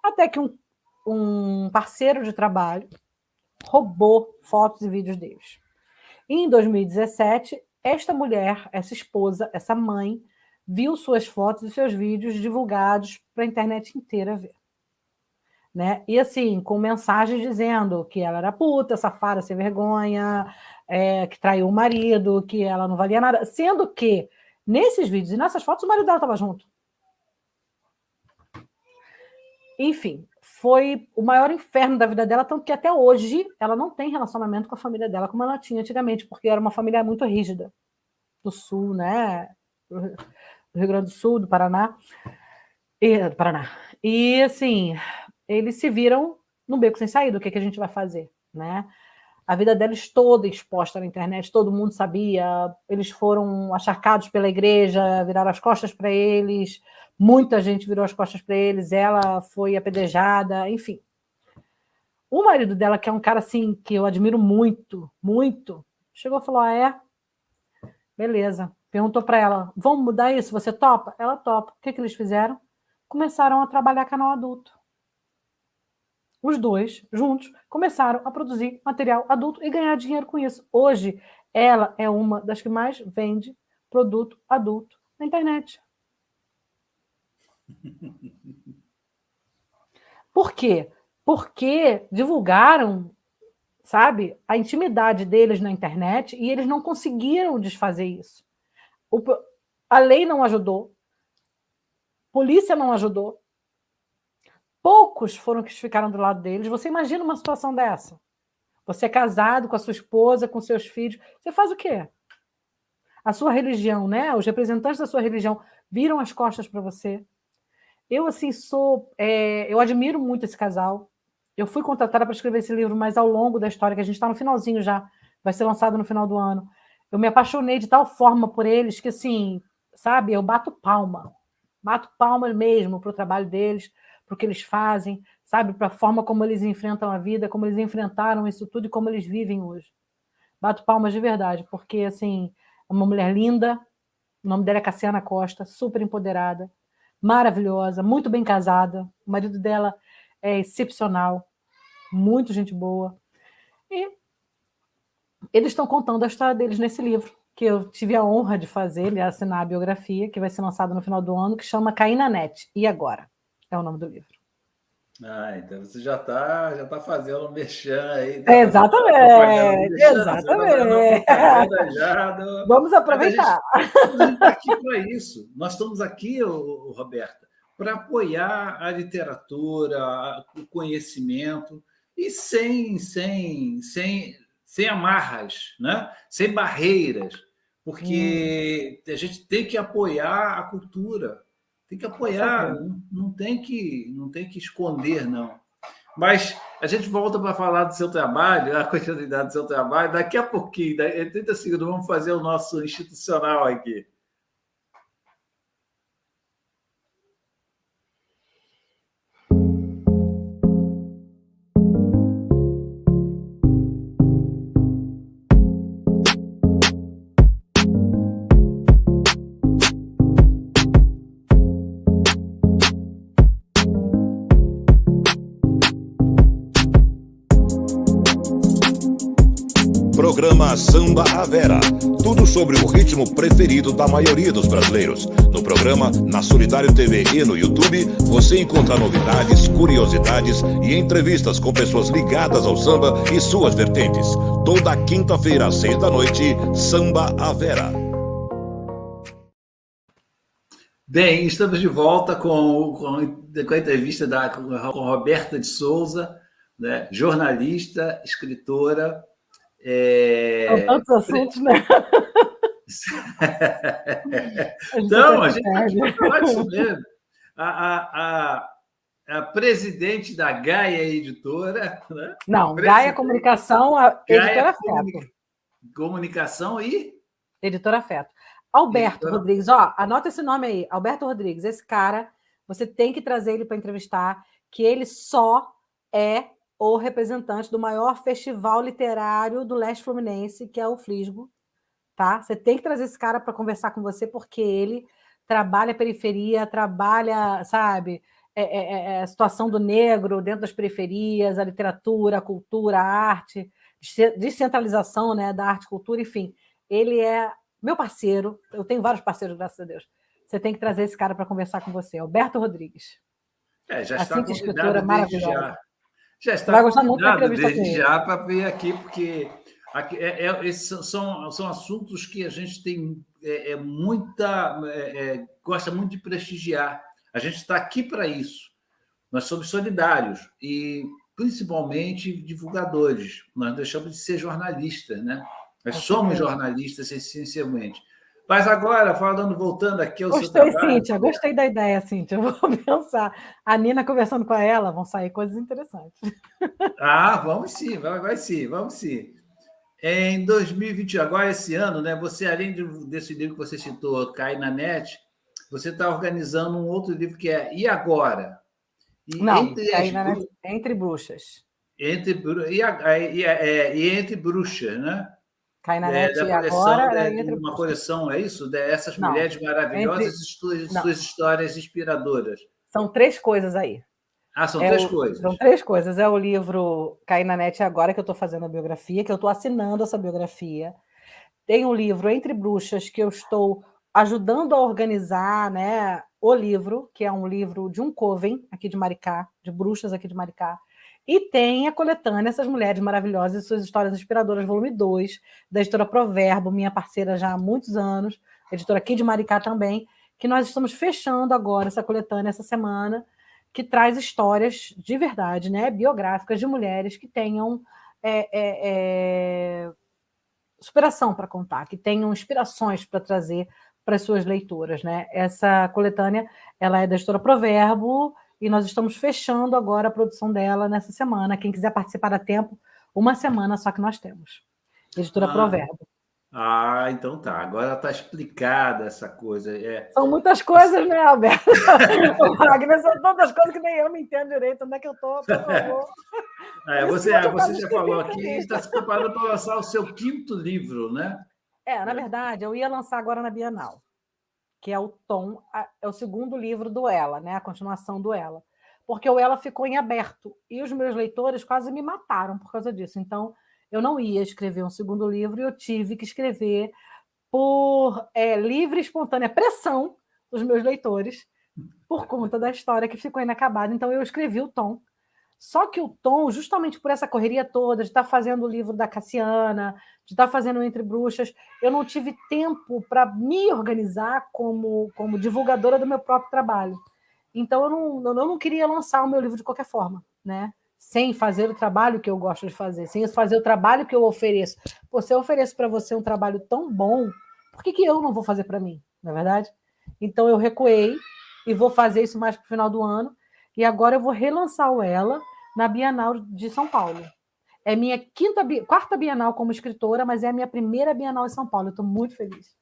Até que um parceiro de trabalho roubou fotos e vídeos deles. E em 2017, esta mulher, essa esposa, essa mãe, viu suas fotos e seus vídeos divulgados para a internet inteira ver. Né? E assim, com mensagens dizendo que ela era puta, safada, sem vergonha, que traiu o marido, que ela não valia nada, sendo que nesses vídeos e nessas fotos o marido dela estava junto. Enfim, foi o maior inferno da vida dela, tanto que até hoje ela não tem relacionamento com a família dela como ela tinha antigamente, porque era uma família muito rígida, do sul, né? Do Rio Grande do Sul, do Paraná. E assim, eles se viram no beco sem saída. O que a gente vai fazer, né? A vida deles toda exposta na internet, todo mundo sabia, eles foram acharcados pela igreja, viraram as costas para eles, muita gente virou as costas para eles, ela foi apedrejada, enfim. O marido dela, que é um cara assim, que eu admiro muito, muito, chegou e falou, beleza. Perguntou para ela, vamos mudar isso, você topa? Ela topa. O que eles fizeram? Começaram a trabalhar canal adulto. Os dois, juntos, começaram a produzir material adulto e ganhar dinheiro com isso. Hoje, ela é uma das que mais vende produto adulto na internet. Por quê? Porque divulgaram, sabe, a intimidade deles na internet e eles não conseguiram desfazer isso. A lei não ajudou, a polícia não ajudou. Poucos foram que ficaram do lado deles. Você imagina uma situação dessa? Você é casado com a sua esposa, com seus filhos. Você faz o quê? A sua religião, né? Os representantes da sua religião viram as costas para você. Eu, assim, eu admiro muito esse casal. Eu fui contratada para escrever esse livro, mas ao longo da história, que a gente está no finalzinho já, vai ser lançado no final do ano, eu me apaixonei de tal forma por eles que, assim, sabe, eu bato palma mesmo para o trabalho deles, para o que eles fazem, sabe, para a forma como eles enfrentam a vida, como eles enfrentaram isso tudo e como eles vivem hoje. Bato palmas de verdade, porque, assim, é uma mulher linda, o nome dela é Cassiana Costa, super empoderada, maravilhosa, muito bem casada, o marido dela é excepcional, muito gente boa, e eles estão contando a história deles nesse livro, que eu tive a honra de fazer, de assinar a biografia, que vai ser lançada no final do ano, que chama Caí na Net, E Agora? É o nome do livro. Então você já tá fazendo um merchan aí. Exatamente. Vamos aproveitar. A gente está aqui para isso. Nós estamos aqui, Roberta, para apoiar a literatura, o conhecimento, e sem amarras, né? Sem barreiras, porque a gente tem que apoiar a cultura. Tem que apoiar, não tem que esconder, não. Mas a gente volta para falar do seu trabalho, a continuidade do seu trabalho, daqui a pouquinho, 30 segundos, vamos fazer o nosso institucional aqui. Programa Samba à Vera. Tudo sobre o ritmo preferido da maioria dos brasileiros. No programa, na Solidário TV e no YouTube, você encontra novidades, curiosidades e entrevistas com pessoas ligadas ao samba e suas vertentes. Toda quinta-feira, às 6 da noite, Samba à Vera. Bem, estamos de volta com a entrevista com Roberta de Souza, né? Jornalista, escritora. São tantos assuntos, né? Então, a gente está aqui para falar disso mesmo. A presidente da Gaia Editora. Né? Não, Gaia Comunicação, Editora Afeto. Comunicação e? Editora Afeto. Alberto Rodrigues, anota esse nome aí, Alberto Rodrigues. Esse cara, você tem que trazer ele para entrevistar, que ele só é o representante do maior festival literário do leste fluminense, que é o Flisgo, tá? Você tem que trazer esse cara para conversar com você, porque ele trabalha a periferia, trabalha, sabe, a situação do negro dentro das periferias, a literatura, a cultura, a arte, descentralização, né, da arte e cultura, enfim. Ele é meu parceiro, eu tenho vários parceiros, graças a Deus. Você tem que trazer esse cara para conversar com você, Alberto Rodrigues. Já está assim, escritora maravilhosa. Já está vai gostar muito da entrevista desde já para vir aqui, porque aqui, esses são assuntos que a gente tem gosta muito de prestigiar. A gente está aqui para isso. Nós somos solidários e, principalmente, divulgadores. Nós não deixamos de ser jornalistas, né? Nós somos jornalistas, essencialmente. Mas agora, voltando aqui ao seu trabalho... Gostei, Cíntia, gostei da ideia, Cíntia. Eu vou pensar. A Nina conversando com ela, vão sair coisas interessantes. Vamos sim, vamos sim. Em 2020, agora esse ano, né, você, além desse livro que você citou, Cai na Net, você está organizando um outro livro que é E Agora? Entre Bruxas. Entre Bruxas, né? Cai na Net e Agora. Uma coleção, é isso? Dessas mulheres maravilhosas e suas histórias inspiradoras. São 3 coisas aí. São 3 coisas. São 3 coisas. É o livro Cai na Net Agora, que eu estou fazendo a biografia, que eu estou assinando essa biografia. Tem o livro Entre Bruxas, que eu estou ajudando a organizar, né, o livro, que é um livro de um coven aqui de Maricá, de bruxas aqui de Maricá. E tem a coletânea Essas Mulheres Maravilhosas e Suas Histórias Inspiradoras, volume 2, da editora Proverbo, minha parceira já há muitos anos, editora aqui de Maricá também, que nós estamos fechando agora essa coletânea essa semana, que traz histórias de verdade, né, biográficas de mulheres que tenham superação para contar, que tenham inspirações para trazer para as suas leitoras, né? Essa coletânea, ela é da editora Proverbo, e nós estamos fechando agora a produção dela nessa semana. Quem quiser participar a tempo, uma semana só que nós temos. Editora Proverbo. Então tá. Agora está explicada essa coisa. São muitas coisas, né, Alberto? Wagner, são tantas coisas que nem eu me entendo direito. Onde é que eu estou, por favor? Você já falou aqui, está se preparando para lançar o seu 5º livro, né? Na verdade, eu ia lançar agora na Bienal, que é o Tom, é o 2º livro do Ela, né? A continuação do Ela. Porque o Ela ficou em aberto, e os meus leitores quase me mataram por causa disso. Então, eu não ia escrever um 2º livro, e eu tive que escrever por livre e espontânea pressão dos meus leitores, por conta da história que ficou inacabada. Então, eu escrevi o Tom. Só que o Tom, justamente por essa correria toda, de estar fazendo o livro da Cassiana, de estar fazendo Entre Bruxas, eu não tive tempo para me organizar como divulgadora do meu próprio trabalho. Então, eu não queria lançar o meu livro de qualquer forma, né? Sem fazer o trabalho que eu gosto de fazer, sem fazer o trabalho que eu ofereço. Se eu ofereço para você um trabalho tão bom, por que eu não vou fazer para mim? Não é verdade? Então, eu recuei e vou fazer isso mais para o final do ano. E agora eu vou relançar o Ela na Bienal de São Paulo. É minha 4ª Bienal como escritora, mas é a minha primeira Bienal em São Paulo. Eu estou muito feliz.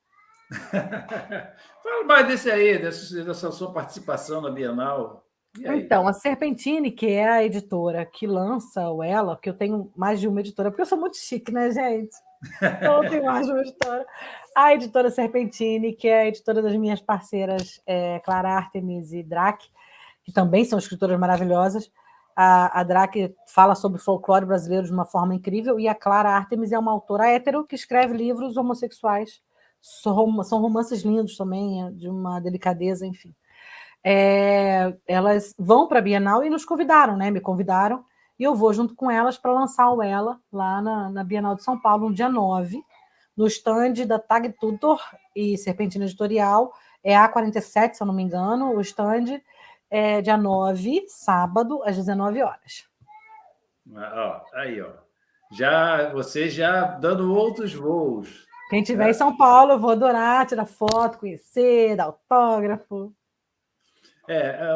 Fala mais dessa sua participação na Bienal. Então, a Serpentine, que é a editora que lança o Ela, porque eu tenho mais de uma editora, porque eu sou muito chique, né, gente? Então, eu tenho mais de uma editora. A editora Serpentine, que é a editora das minhas parceiras Clara Artemis e Drac, que também são escritoras maravilhosas. A Drac fala sobre folclore brasileiro de uma forma incrível, e a Clara Artemis é uma autora hétero que escreve livros homossexuais. São romances lindos também, de uma delicadeza, enfim. Elas vão para a Bienal e nos convidaram, né? Me convidaram, e eu vou junto com elas para lançar o Ela lá na Bienal de São Paulo, no dia 9, no stand da Tag Tutor e Serpentina Editorial. É A47, se eu não me engano, o stand é dia 9, sábado, às 19 horas. Aí, ó. Você já dando outros voos. Quem estiver em São Paulo, eu vou adorar tirar foto, conhecer, dar autógrafo.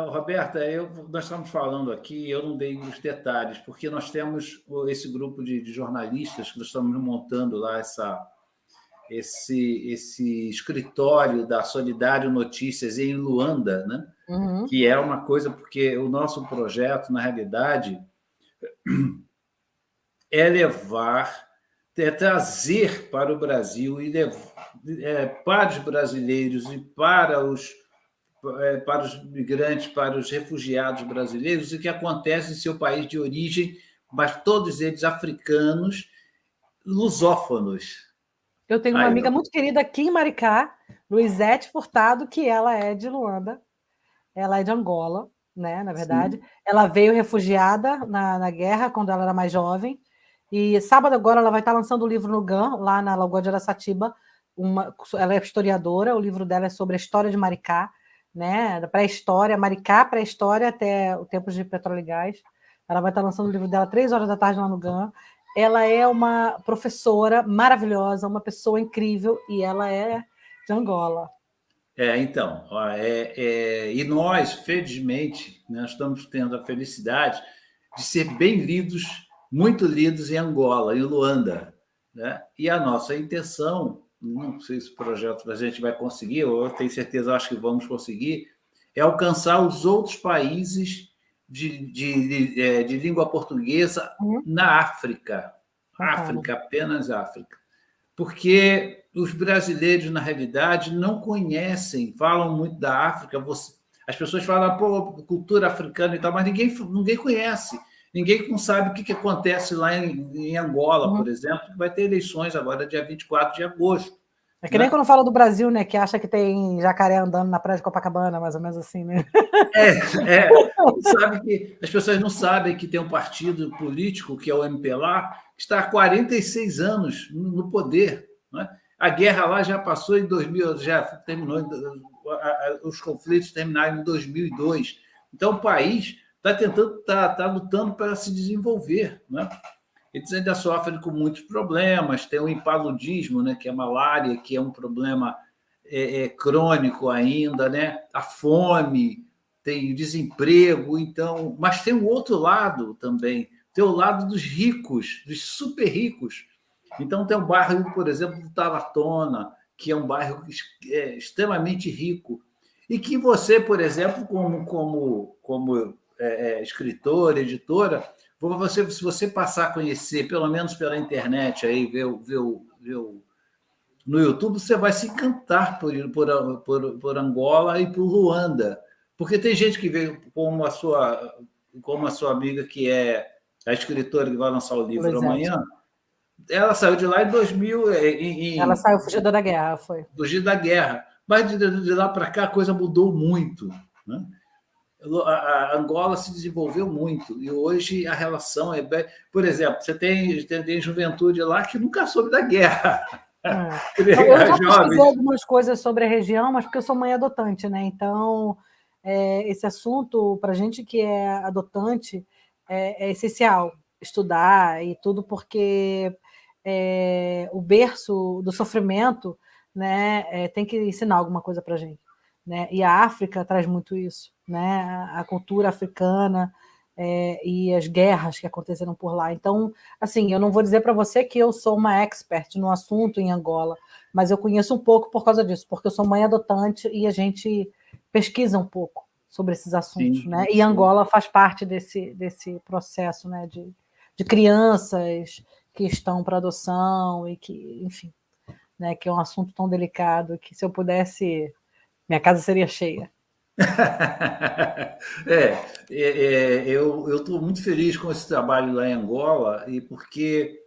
Roberta, nós estamos falando aqui, eu não dei os detalhes, porque nós temos esse grupo de jornalistas que nós estamos montando lá esse escritório da Solidário Notícias em Luanda, né? Uhum. Que é uma coisa, porque o nosso projeto, na realidade, é trazer para o Brasil e para os brasileiros e para os migrantes, para os refugiados brasileiros, o que acontece em seu país de origem, mas todos eles africanos, lusófonos. Eu tenho uma amiga muito querida aqui em Maricá, Luizete Furtado, que ela é de Luanda, ela é de Angola, né, na verdade. Sim. Ela veio refugiada na guerra, quando ela era mais jovem, e sábado agora ela vai estar lançando o livro no GAM, lá na Lagoa de Araçatiba. Ela é historiadora, o livro dela é sobre a história de Maricá, né, da pré-história, Maricá, pré-história até o tempo de petróleo e gás. Ela vai estar lançando o livro dela 3 horas da tarde lá no GAM. Ela é uma professora maravilhosa, uma pessoa incrível, e ela é de Angola. Então, e nós, felizmente, nós estamos tendo a felicidade de ser bem lidos, muito lidos em Angola, em Luanda, né? E a nossa intenção, não sei se o projeto a gente vai conseguir, eu tenho certeza, acho que vamos conseguir, é alcançar os outros países de língua portuguesa na África. África, apenas África. Porque os brasileiros, na realidade, não conhecem, falam muito da África. As pessoas falam, cultura africana e tal, mas ninguém conhece. Ninguém não sabe o que acontece lá em Angola, por exemplo, que vai ter eleições agora, dia 24 de agosto. É que nem quando fala do Brasil, né? Que acha que tem jacaré andando na praia de Copacabana, mais ou menos assim, né? Sabe que as pessoas não sabem que tem um partido político, que é o MPLA, que está há 46 anos no poder. Né? A guerra lá já passou em 2000, já terminou, os conflitos terminaram em 2002. Então, o país está lutando para se desenvolver. Né? Eles ainda sofrem com muitos problemas, tem o impaludismo, né, que é a malária, que é um problema crônico ainda, né? A fome, tem desemprego, então, mas tem o outro lado também, tem o lado dos ricos, dos super ricos. Então, tem o bairro, por exemplo, do Taratona, que é um bairro extremamente rico, e que você, por exemplo, como escritora, editora, se você passar a conhecer, pelo menos pela internet, aí, ver no YouTube, você vai se encantar por Angola e por Luanda. Porque tem gente que veio, como a sua amiga, que é a escritora que vai lançar o livro amanhã, ela saiu de lá em 2000... Ela saiu fugida da guerra, foi. Fugida da guerra. Mas de lá para cá a coisa mudou muito, né? A Angola se desenvolveu muito e hoje a relação é... Por exemplo, você tem juventude lá que nunca soube da guerra. Eu já pesquisei algumas coisas sobre a região, mas porque eu sou mãe adotante, né? Então, esse assunto, para a gente que é adotante, é essencial estudar e tudo, porque o berço do sofrimento, né, tem que ensinar alguma coisa para a gente. Né? E a África traz muito isso, né? A cultura africana e as guerras que aconteceram por lá. Então, assim, eu não vou dizer para você que eu sou uma expert no assunto em Angola, mas eu conheço um pouco por causa disso, porque eu sou mãe adotante e a gente pesquisa um pouco sobre esses assuntos, sim, né? E Angola faz parte desse processo, né? De crianças que estão para adoção e que, enfim, né? Que é um assunto tão delicado que se eu pudesse... Minha casa seria cheia. Eu estou muito feliz com esse trabalho lá em Angola, e porque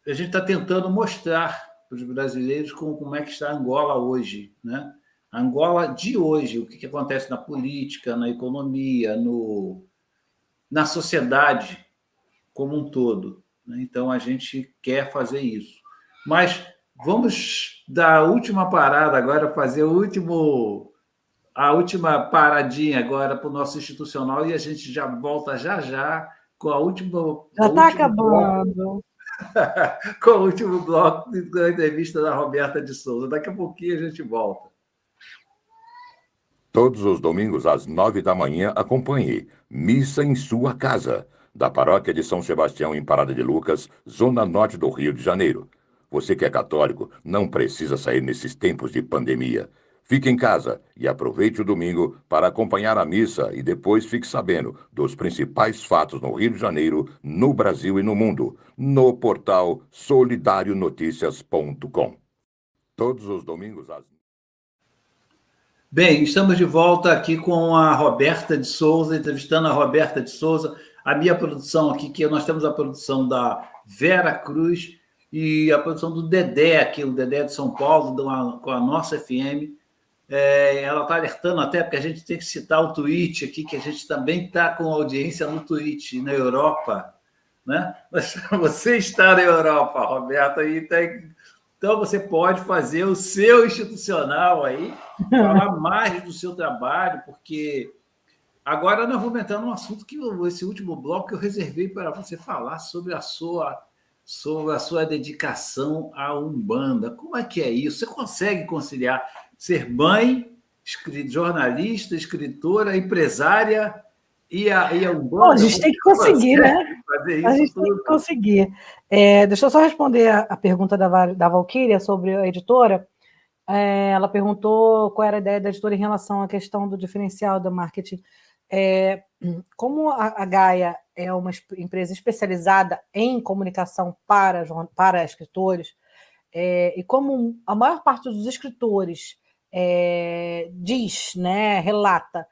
a gente está tentando mostrar para os brasileiros como é que está Angola hoje, né? A Angola de hoje, o que acontece na política, na economia, na sociedade como um todo. Né? Então, a gente quer fazer isso. Mas Vamos dar a última parada agora, fazer a última paradinha agora para o nosso institucional e a gente já volta já com a última. Já está acabando. Com o último bloco da entrevista da Roberta de Souza. Daqui a pouquinho a gente volta. Todos os domingos, às 9 da manhã, acompanhe Missa em Sua Casa, da Paróquia de São Sebastião, em Parada de Lucas, zona norte do Rio de Janeiro. Você que é católico não precisa sair nesses tempos de pandemia. Fique em casa e aproveite o domingo para acompanhar a missa e depois fique sabendo dos principais fatos no Rio de Janeiro, no Brasil e no mundo, no portal solidarionoticias.com. Todos os domingos às... Bem, estamos de volta aqui com a Roberta de Souza, entrevistando a Roberta de Souza. A minha produção aqui, que nós temos a produção da Vera Cruz e a produção do Dedé, aqui, o Dedé de São Paulo, com a nossa FM. Ela está alertando até, porque a gente tem que citar o Twitch aqui, que a gente também está com audiência no Twitch, na Europa. Né? Mas você está na Europa, Roberta, aí tem... Então, você pode fazer o seu institucional aí, falar mais do seu trabalho, porque agora nós vamos entrar num assunto que esse último bloco eu reservei para você falar sobre a sua dedicação à Umbanda. Como é que é isso? Você consegue conciliar ser mãe, jornalista, escritora, empresária e a Umbanda? Bom, a gente tem que conseguir, né? A gente tem que conseguir. Deixa eu só responder a pergunta da Valquíria sobre a editora. Ela perguntou qual era a ideia da editora em relação à questão do diferencial do marketing. Como a Gaia é uma empresa especializada em comunicação para escritores, e como a maior parte dos escritores diz, né, relata,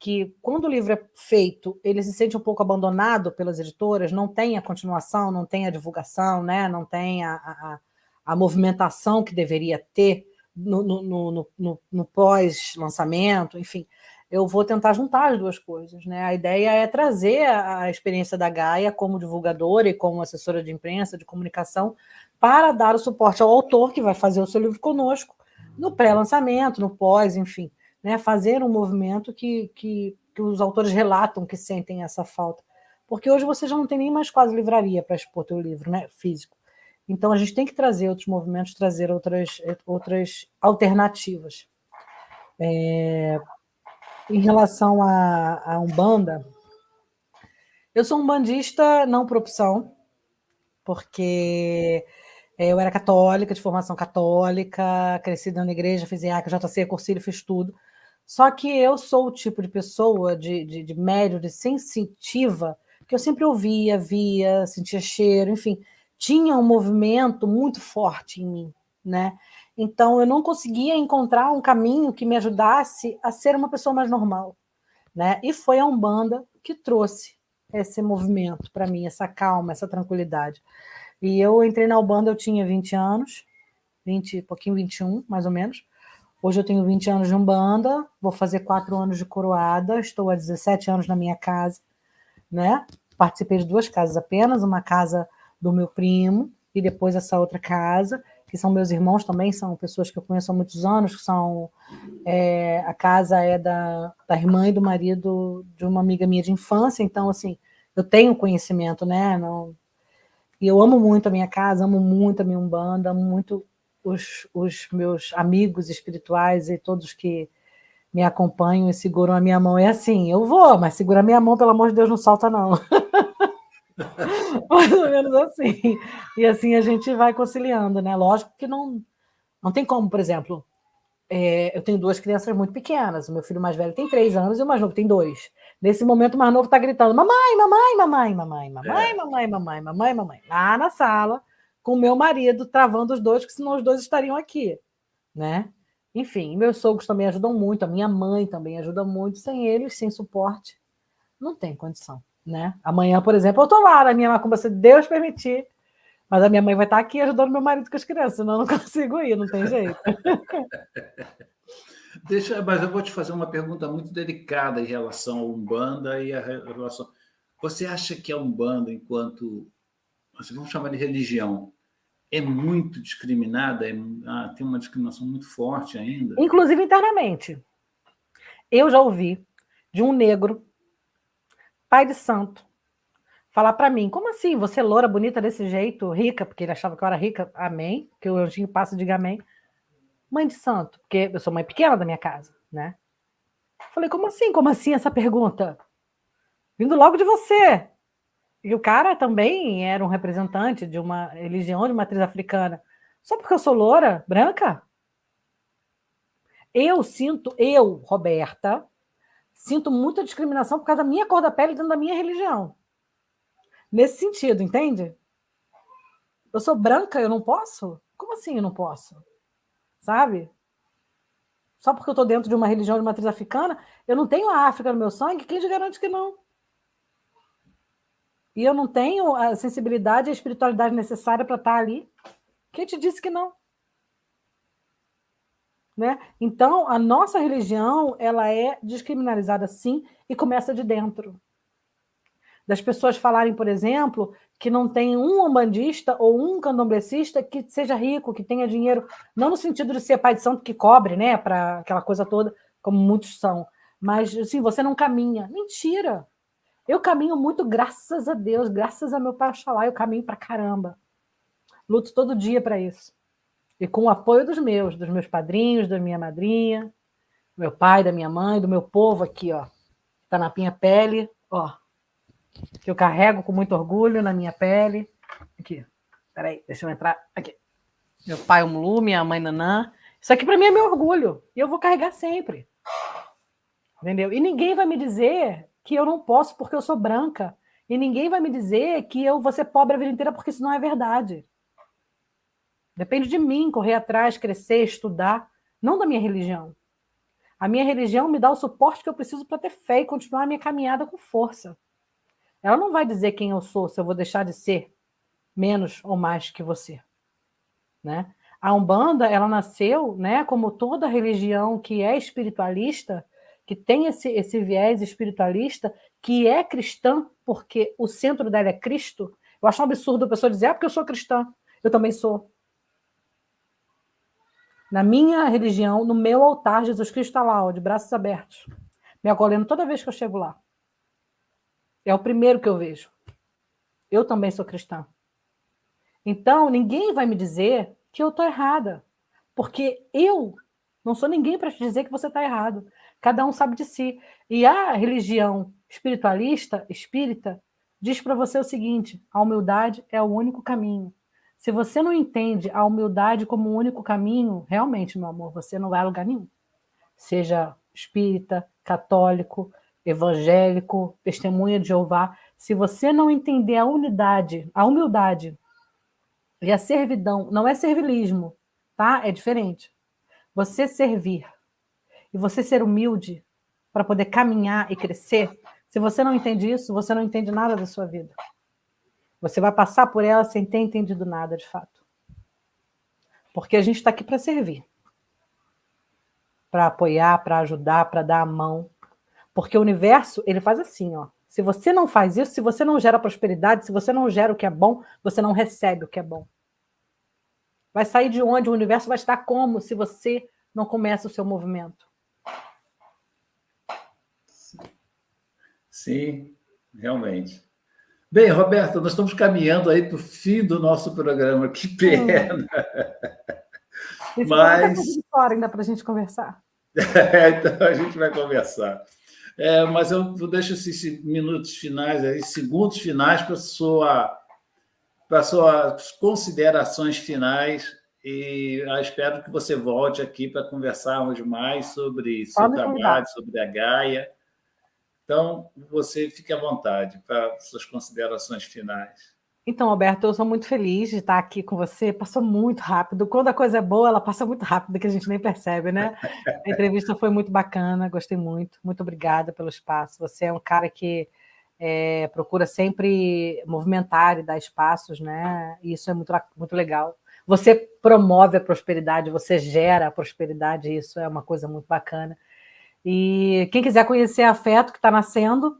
que quando o livro é feito, ele se sente um pouco abandonado pelas editoras, não tem a continuação, não tem a divulgação, né? Não tem a movimentação que deveria ter no pós-lançamento, enfim. Eu vou tentar juntar as duas coisas, né? A ideia é trazer a experiência da Gaia como divulgadora e como assessora de imprensa, de comunicação, para dar o suporte ao autor que vai fazer o seu livro conosco, no pré-lançamento, no pós, enfim. Né, fazer um movimento que os autores relatam que sentem essa falta. Porque hoje você já não tem nem mais quase livraria para expor teu livro, né, físico. Então, a gente tem que trazer outros movimentos, trazer outras alternativas. Em relação à Umbanda, eu sou umbandista não por opção, porque eu era católica, de formação católica, cresci na igreja, fiz IACA, JC, cursilho, fiz tudo. Só que eu sou o tipo de pessoa, de médio, de sensitiva, que eu sempre ouvia, via, sentia cheiro, enfim, tinha um movimento muito forte em mim, né? Então, eu não conseguia encontrar um caminho que me ajudasse a ser uma pessoa mais normal, né? E foi a Umbanda que trouxe esse movimento para mim, essa calma, essa tranquilidade. E eu entrei na Umbanda, eu tinha 20 anos, 21, mais ou menos. Hoje eu tenho 20 anos de Umbanda, vou fazer 4 anos de coroada, estou há 17 anos na minha casa, né? Participei de 2 casas apenas, uma casa do meu primo e depois essa outra casa, que são meus irmãos também, são pessoas que eu conheço há muitos anos, que são... a casa é da irmã e do marido de uma amiga minha de infância, então, assim, eu tenho conhecimento, né? E eu amo muito a minha casa, amo muito a minha Umbanda, amo muito os meus amigos espirituais e todos que me acompanham e seguram a minha mão. É assim, eu vou, mas segura a minha mão, pelo amor de Deus, não solta não. Mais ou menos assim. E assim a gente vai conciliando, né? Lógico que não tem como, por exemplo, eu tenho 2 crianças muito pequenas, o meu filho mais velho tem 3 anos e o mais novo tem 2. Nesse momento, o mais novo está gritando, mamãe, mamãe, mamãe, mamãe, mamãe, mamãe, mamãe, mamãe, mamãe, lá na sala, com o meu marido travando os 2, que senão os 2 estariam aqui, né? Enfim, meus sogros também ajudam muito, a minha mãe também ajuda muito, sem eles, sem suporte, não tem condição, né? Amanhã, por exemplo, eu estou lá na minha macumba, se Deus permitir, mas a minha mãe vai estar aqui ajudando meu marido com as crianças, senão eu não consigo ir, não tem jeito. Mas eu vou te fazer uma pergunta muito delicada em relação à Umbanda e a relação... Você acha que a Umbanda, enquanto... Vamos chamar de religião, é muito discriminada, tem uma discriminação muito forte ainda. Inclusive internamente. Eu já ouvi de um negro, pai de santo, falar para mim, como assim, você loura, bonita desse jeito, rica, porque ele achava que eu era rica, amém, que o anjinho passa e diga amém. Mãe de santo, porque eu sou mãe pequena da minha casa, né? Falei, como assim essa pergunta? Vindo logo de você. E o cara também era um representante de uma religião de matriz africana. Só porque eu sou loura, branca? Eu, Roberta, sinto muita discriminação por causa da minha cor da pele dentro da minha religião. Nesse sentido, entende? Eu sou branca, eu não posso? Como assim eu não posso? Sabe? Só porque eu estou dentro de uma religião de matriz africana, eu não tenho a África no meu sangue, quem te garante que não? E eu não tenho a sensibilidade e a espiritualidade necessária para estar ali. Quem te disse que não? Né? Então, a nossa religião, ela é descriminalizada sim e começa de dentro. Das pessoas falarem, por exemplo, que não tem um umbandista ou um candomblecista que seja rico, que tenha dinheiro, não no sentido de ser pai de santo que cobre, né, para aquela coisa toda, como muitos são, mas assim, você não caminha. Mentira! Eu caminho muito, graças a Deus, graças a meu pai Oxalá, eu caminho pra caramba. Luto todo dia para isso. E com o apoio dos meus padrinhos, da minha madrinha, do meu pai, da minha mãe, do meu povo aqui, ó. Tá na minha pele, ó. Que eu carrego com muito orgulho na minha pele. Aqui. Peraí, deixa eu entrar. Aqui. Meu pai, o Mulu, minha mãe, Nanã. Isso aqui para mim é meu orgulho. E eu vou carregar sempre. Entendeu? E ninguém vai me dizer que eu não posso porque eu sou branca. E ninguém vai me dizer que eu vou ser pobre a vida inteira porque isso não é verdade. Depende de mim correr atrás, crescer, estudar, não da minha religião. A minha religião me dá o suporte que eu preciso para ter fé e continuar a minha caminhada com força. Ela não vai dizer quem eu sou, se eu vou deixar de ser menos ou mais que você. Né? A Umbanda, ela nasceu, né, como toda religião que é espiritualista, que tem esse viés espiritualista, que é cristã, porque o centro dela é Cristo. Eu acho um absurdo a pessoa dizer, porque eu sou cristã. Eu também sou. Na minha religião, no meu altar, Jesus Cristo está lá, ó, de braços abertos, me acolhendo toda vez que eu chego lá. É o primeiro que eu vejo. Eu também sou cristã. Então, ninguém vai me dizer que eu estou errada, porque eu não sou ninguém para te dizer que você está errado. Cada um sabe de si. E a religião espiritualista, espírita, diz para você o seguinte, a humildade é o único caminho. Se você não entende a humildade como o único caminho, realmente, meu amor, você não vai a lugar nenhum. Seja espírita, católico, evangélico, testemunha de Jeová, se você não entender a unidade, a humildade e a servidão, não é servilismo, tá? É diferente. Você servir e você ser humilde para poder caminhar e crescer, se você não entende isso, você não entende nada da sua vida. Você vai passar por ela sem ter entendido nada, de fato. Porque a gente está aqui para servir. Para apoiar, para ajudar, para dar a mão. Porque o universo, ele faz assim, ó. Se você não faz isso, se você não gera prosperidade, se você não gera o que é bom, você não recebe o que é bom. Vai sair de onde? O universo vai estar como se você não começa o seu movimento? Sim, realmente. Bem, Roberta, nós estamos caminhando aí para o fim do nosso programa. Que pena! Mas fora ainda para a gente conversar. Então a gente vai conversar. Mas eu deixo esses minutos finais, aí, segundos finais para suas considerações finais e espero que você volte aqui para conversarmos mais sobre seu trabalho, sobre a Gaia. Então, você fique à vontade para suas considerações finais. Então, Alberto, eu sou muito feliz de estar aqui com você. Passou muito rápido. Quando a coisa é boa, ela passa muito rápido, que a gente nem percebe, né? A entrevista foi muito bacana, gostei muito. Muito obrigada pelo espaço. Você é um cara que procura sempre movimentar e dar espaços, né? E isso é muito, muito legal. Você promove a prosperidade, você gera a prosperidade, isso é uma coisa muito bacana. E quem quiser conhecer a Afeto, que está nascendo,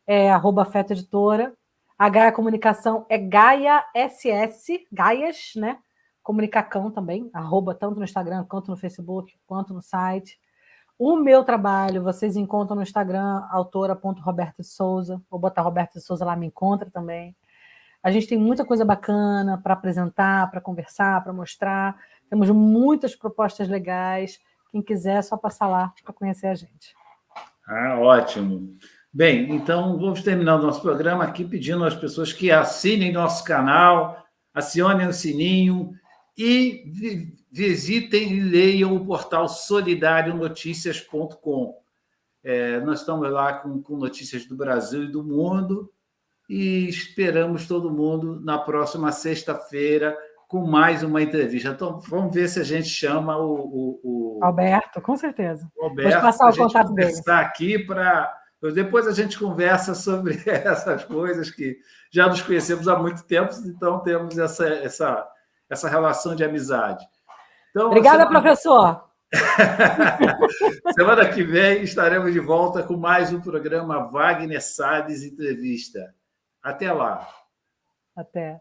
é @afetoeditora. A Gaia Comunicação é Gaia SS, Gaias, né? Comunicacão também, @ tanto no Instagram, quanto no Facebook, quanto no site. O meu trabalho vocês encontram no Instagram, autora.Roberta Souza. Vou botar Roberta Souza lá, me encontra também. A gente tem muita coisa bacana para apresentar, para conversar, para mostrar. Temos muitas propostas legais. Quem quiser, é só passar lá para conhecer a gente. Ótimo. Bem, então vamos terminar o nosso programa aqui pedindo às pessoas que assinem nosso canal, acionem o sininho e visitem e leiam o portal solidarionoticias.com. Nós estamos lá com notícias do Brasil e do mundo e esperamos todo mundo na próxima sexta-feira com mais uma entrevista. Então, vamos ver se a gente chama o Alberto, com certeza. Alberto, vou passar o contato dele. Aqui para... Depois a gente conversa sobre essas coisas que já nos conhecemos há muito tempo, então temos essa relação de amizade. Então, obrigada, professor! Semana que vem estaremos de volta com mais um programa Wagner Salles Entrevista. Até lá. Até.